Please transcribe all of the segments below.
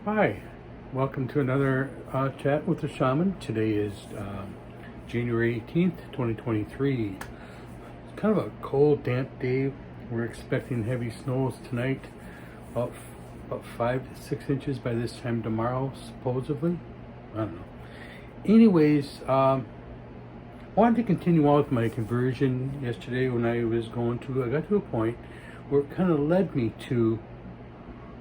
Hi, welcome to another chat with the shaman. Today is January 18th, 2023. It's kind of a cold, damp day. We're expecting heavy snows tonight, about, about 5 to 6 inches by this time tomorrow, supposedly. I don't know. Anyways, I wanted to continue on with my conversion yesterday when I got to a point where it kind of led me to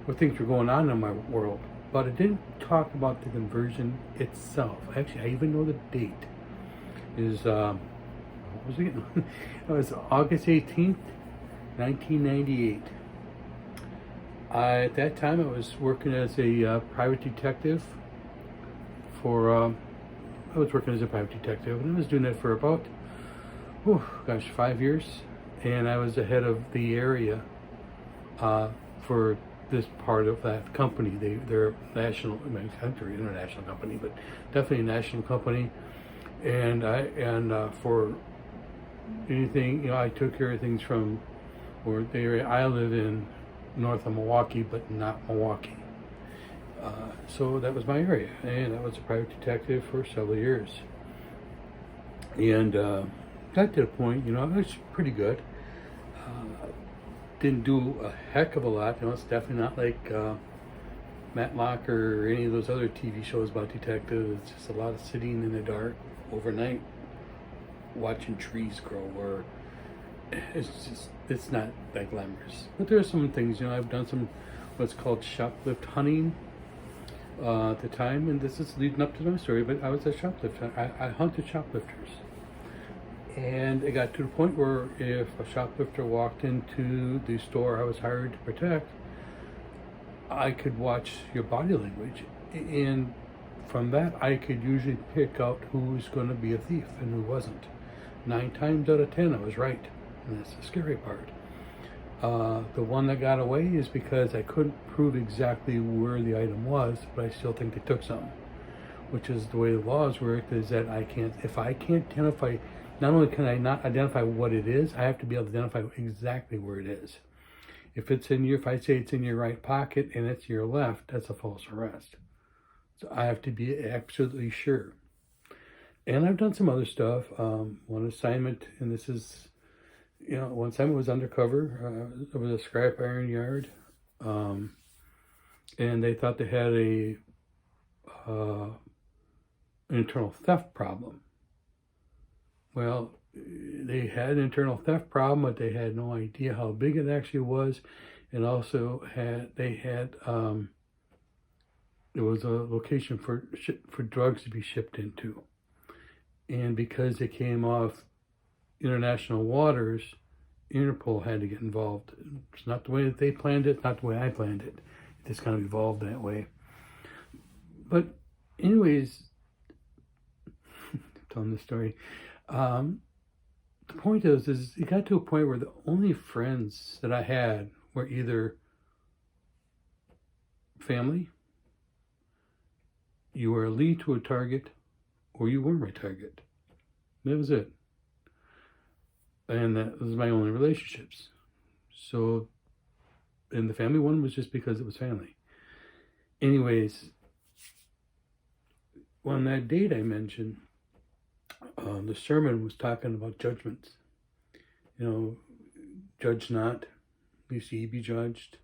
what things were going on in my world. But it didn't talk about the conversion itself. Actually, I even know the date. Is what was it? It was August 18th, 1998. At that time, I was working as a private detective I was working as a private detective, and I was doing that for about, 5 years. And I was the head of the area for this part of that company. They're national, country, international company, but definitely a national company. And for anything, I took care of things from where the area I live in, north of Milwaukee, but not Milwaukee. So that was my area, and I was a private detective for several years. And got to the point, I was pretty good. Didn't do a heck of a lot. It's definitely not like Matlock or any of those other TV shows about detectives. It's just a lot of sitting in the dark overnight, watching trees grow. Or it's not that glamorous. But there are some things. I've done some what's called shoplift hunting at the time, and this is leading up to my story. But I was a shoplifter. I hunted shoplifters. And it got to the point where if a shoplifter walked into the store I was hired to protect, I could watch your body language. And from that, I could usually pick out who was going to be a thief and who wasn't. 9 times out of 10, I was right. And that's the scary part. The one that got away is because I couldn't prove exactly where the item was, but I still think they took something. Which is the way the laws work, is that if I can't identify, not only can I not identify what it is, I have to be able to identify exactly where it is. If I say it's in your right pocket and it's your left, that's a false arrest. So I have to be absolutely sure. And I've done some other stuff. One assignment, and this is, one assignment was undercover. It was a scrap iron yard. And they thought they had an internal theft problem. Well, they had an internal theft problem, but they had no idea how big it actually was. And also there was a location for drugs to be shipped into. And because they came off international waters, Interpol had to get involved. It's not the way that they planned it, not the way I planned it. It just kind of evolved that way. But anyways, telling the story. The point is it got to a point where the only friends that I had were either family, you were a lead to a target, or you weren't my target. That was it. And that was my only relationships. So, and the family one was just because it was family. Anyways, on that date I mentioned, the sermon was talking about judgments. Judge not, lest ye be judged.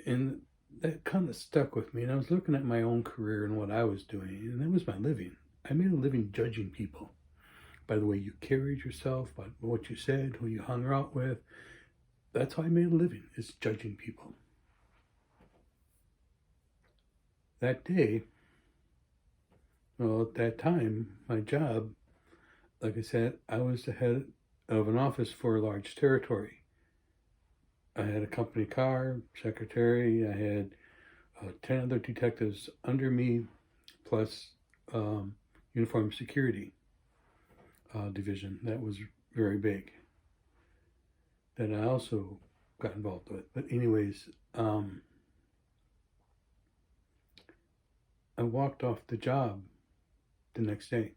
And that kind of stuck with me. And I was looking at my own career and what I was doing, and that was my living. I made a living judging people by the way you carried yourself, by what you said, who you hung out with. That's how I made a living, is judging people. That day, at that time, my job, like I said, I was the head of an office for a large territory. I had a company car, secretary, I had 10 other detectives under me, plus uniform security division. That was very big. That I also got involved with. But anyways, I walked off the job the next day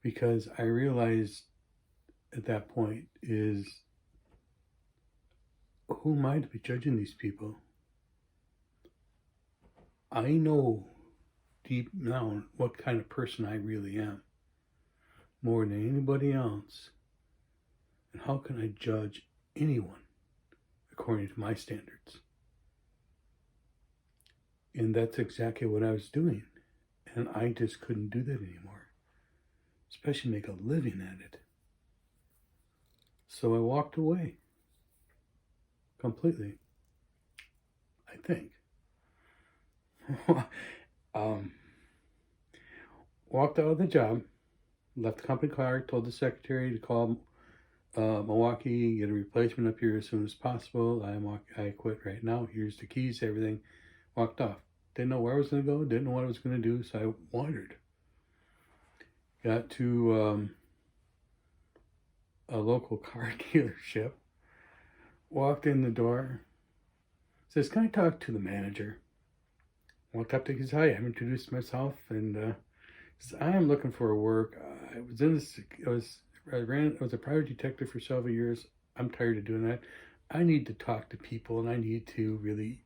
because I realized at that point is, who am I to be judging these people? I know deep down what kind of person I really am more than anybody else. And how can I judge anyone according to my standards? And that's exactly what I was doing. And I just couldn't do that anymore, especially make a living at it. So I walked away completely, I think. Walked out of the job, left the company car, told the secretary to call Milwaukee, get a replacement up here as soon as possible. I quit right now. Here's the keys, everything. Walked off. Didn't know where I was going to go, didn't know what I was going to do, so I wandered. Got to a local car dealership, walked in the door, says, "Can I talk to the manager?" Walked up to his hi, I introduced myself, and says, "I am looking for work. I was a private detective for several years. I'm tired of doing that. I need to talk to people, and I need to really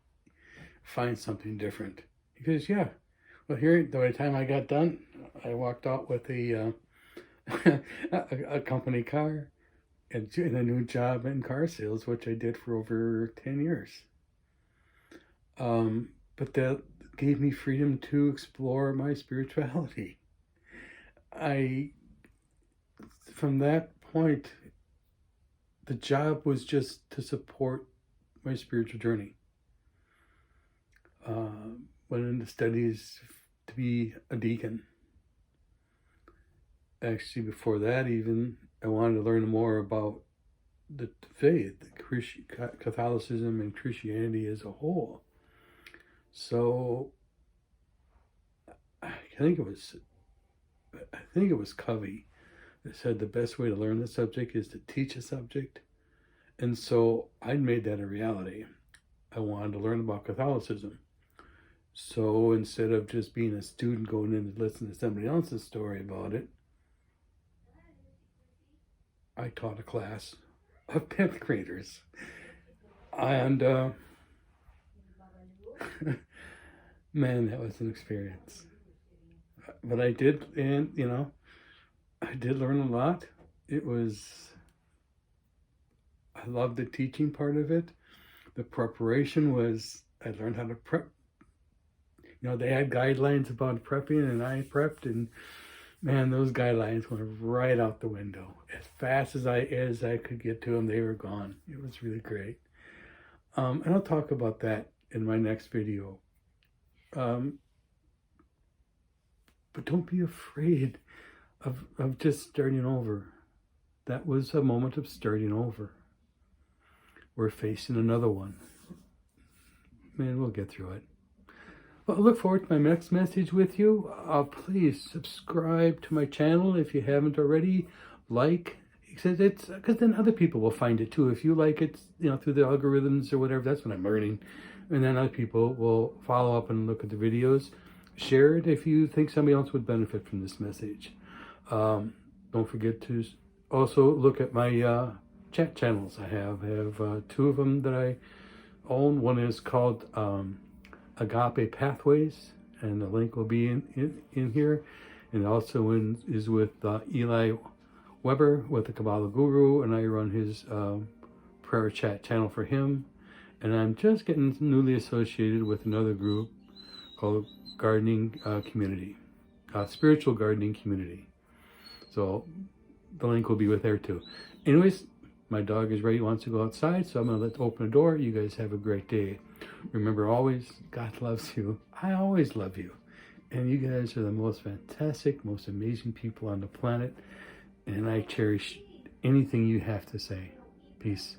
find something different." He goes, "Yeah." Well, here, by the time I got done, I walked out with a company car and a new job in car sales, which I did for over 10 years. But that gave me freedom to explore my spirituality. From that point, the job was just to support my spiritual journey. Went into studies to be a deacon. Actually, before that even, I wanted to learn more about the faith, Catholicism and Christianity as a whole. So I think it was Covey that said the best way to learn the subject is to teach a subject. And so I made that a reality. I wanted to learn about Catholicism. So instead of just being a student going in to listen to somebody else's story about it, I taught a class of 10th graders. And man, that was an experience. But I did, and I did learn a lot. I loved the teaching part of it. The preparation I learned how to prep. They had guidelines about prepping, and I prepped, and man, those guidelines went right out the window. As fast as I could get to them, they were gone. It was really great. And I'll talk about that in my next video. But don't be afraid of just starting over. That was a moment of starting over. We're facing another one. Man, we'll get through it. Well, I look forward to my next message with you. Please subscribe to my channel if you haven't already. Like, because then other people will find it too. If you like it, through the algorithms or whatever, that's what I'm learning. And then other people will follow up and look at the videos. Share it if you think somebody else would benefit from this message. Don't forget to also look at my chat channels. I have two of them that I own. One is called Agape Pathways, and the link will be in here. And also is with Eli Weber with the Kabbalah Guru, and I run his prayer chat channel for him. And I'm just getting newly associated with another group called Gardening Community, Spiritual Gardening Community. So the link will be with there too. Anyways, my dog is ready, wants to go outside, so I'm going to open the door. You guys have a great day. Remember always, God loves you. I always love you. And you guys are the most fantastic, most amazing people on the planet. And I cherish anything you have to say. Peace.